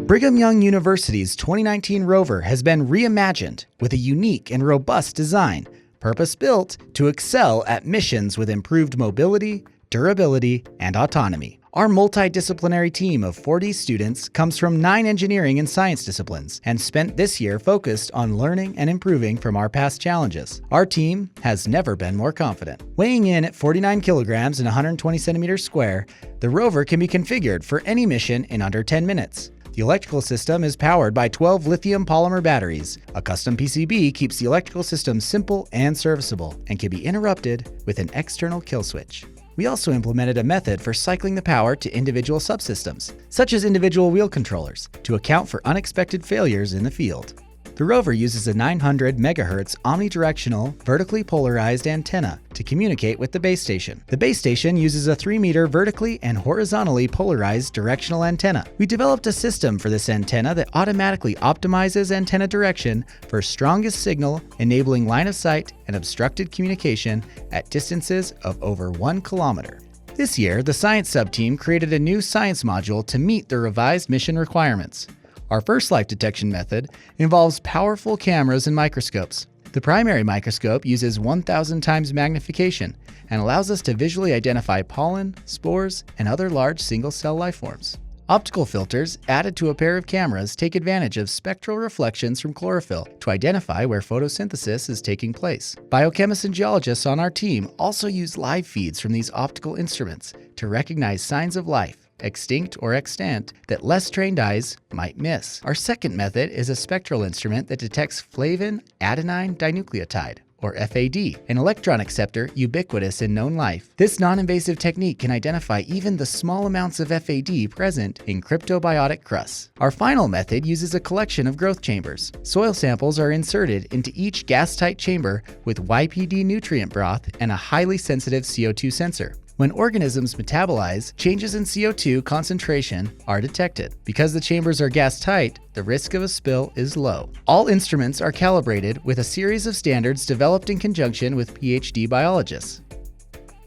Brigham Young University's 2019 Rover has been reimagined with a unique and robust design, purpose-built to excel at missions with improved mobility, durability, and autonomy. Our multidisciplinary team of 40 students comes from 9 engineering and science disciplines and spent this year focused on learning and improving from our past challenges. Our team has never been more confident. Weighing in at 49 kilograms and 120 centimeters square, the Rover can be configured for any mission in under 10 minutes. The electrical system is powered by 12 lithium polymer batteries. A custom PCB keeps the electrical system simple and serviceable and can be interrupted with an external kill switch. We also implemented a method for cycling the power to individual subsystems, such as individual wheel controllers, to account for unexpected failures in the field. The Rover uses a 900 MHz omnidirectional, vertically polarized antenna to communicate with the base station. The base station uses a 3-meter vertically and horizontally polarized directional antenna. We developed a system for this antenna that automatically optimizes antenna direction for strongest signal, enabling line of sight and obstructed communication at distances of over 1 kilometer. This year, the science sub-team created a new science module to meet the revised mission requirements. Our first life detection method involves powerful cameras and microscopes. The primary microscope uses 1,000 times magnification and allows us to visually identify pollen, spores, and other large single-cell life forms. Optical filters added to a pair of cameras take advantage of spectral reflections from chlorophyll to identify where photosynthesis is taking place. Biochemists and geologists on our team also use live feeds from these optical instruments to recognize signs of life, extinct or extant, that less trained eyes might miss. Our second method is a spectral instrument that detects flavin adenine dinucleotide, or FAD, an electron acceptor ubiquitous in known life. This non-invasive technique can identify even the small amounts of FAD present in cryptobiotic crusts. Our final method uses a collection of growth chambers. Soil samples are inserted into each gas-tight chamber with YPD nutrient broth and a highly sensitive CO2 sensor. When organisms metabolize, changes in CO2 concentration are detected. Because the chambers are gas-tight, the risk of a spill is low. All instruments are calibrated with a series of standards developed in conjunction with PhD biologists.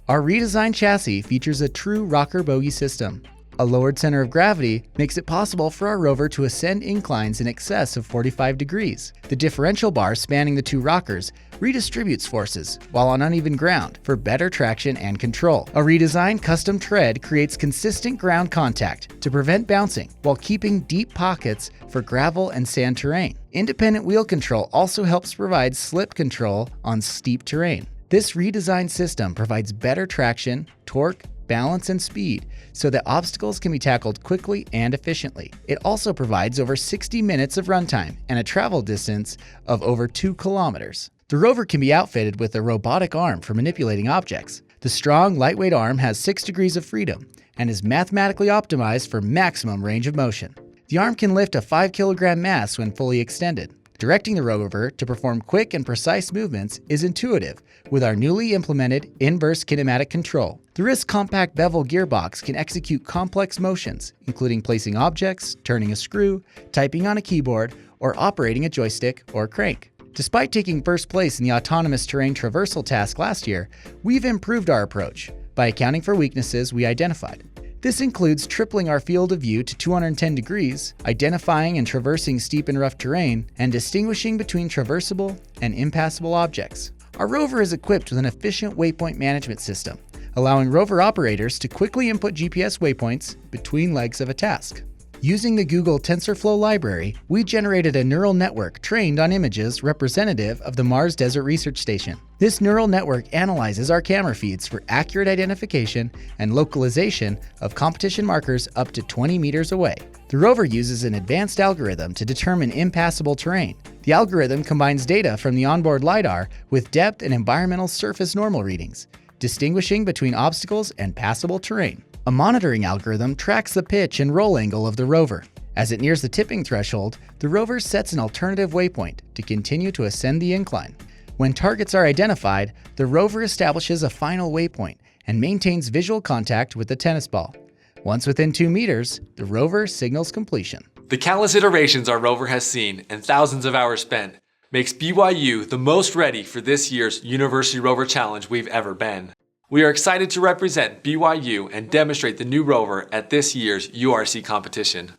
Our redesigned chassis features a true rocker-bogie system. A lowered center of gravity makes it possible for our rover to ascend inclines in excess of 45 degrees. The differential bar spanning the two rockers redistributes forces while on uneven ground for better traction and control. A redesigned custom tread creates consistent ground contact to prevent bouncing while keeping deep pockets for gravel and sand terrain. Independent wheel control also helps provide slip control on steep terrain. This redesigned system provides better traction, torque, balance, and speed so that obstacles can be tackled quickly and efficiently. It also provides over 60 minutes of runtime and a travel distance of over 2 kilometers. The Rover can be outfitted with a robotic arm for manipulating objects. The strong, lightweight arm has 6 degrees of freedom and is mathematically optimized for maximum range of motion. The arm can lift a 5-kilogram mass when fully extended. Directing the Rover to perform quick and precise movements is intuitive with our newly implemented inverse kinematic control. The wrist compact bevel gearbox can execute complex motions, including placing objects, turning a screw, typing on a keyboard, or operating a joystick or crank. Despite taking first place in the autonomous terrain traversal task last year, we've improved our approach by accounting for weaknesses we identified. This includes tripling our field of view to 210 degrees, identifying and traversing steep and rough terrain, and distinguishing between traversable and impassable objects. Our Rover is equipped with an efficient waypoint management system, allowing Rover operators to quickly input GPS waypoints between legs of a task. Using the Google TensorFlow library, we generated a neural network trained on images representative of the Mars Desert Research Station. This neural network analyzes our camera feeds for accurate identification and localization of competition markers up to 20 meters away. The Rover uses an advanced algorithm to determine impassable terrain. The algorithm combines data from the onboard LiDAR with depth and environmental surface normal readings, distinguishing between obstacles and passable terrain. A monitoring algorithm tracks the pitch and roll angle of the Rover. As it nears the tipping threshold, the Rover sets an alternative waypoint to continue to ascend the incline. When targets are identified, the Rover establishes a final waypoint and maintains visual contact with the tennis ball. Once within 2 meters, the Rover signals completion. The countless iterations our Rover has seen and thousands of hours spent makes BYU the most ready for this year's University Rover Challenge we've ever been. We are excited to represent BYU and demonstrate the new Rover at this year's URC competition.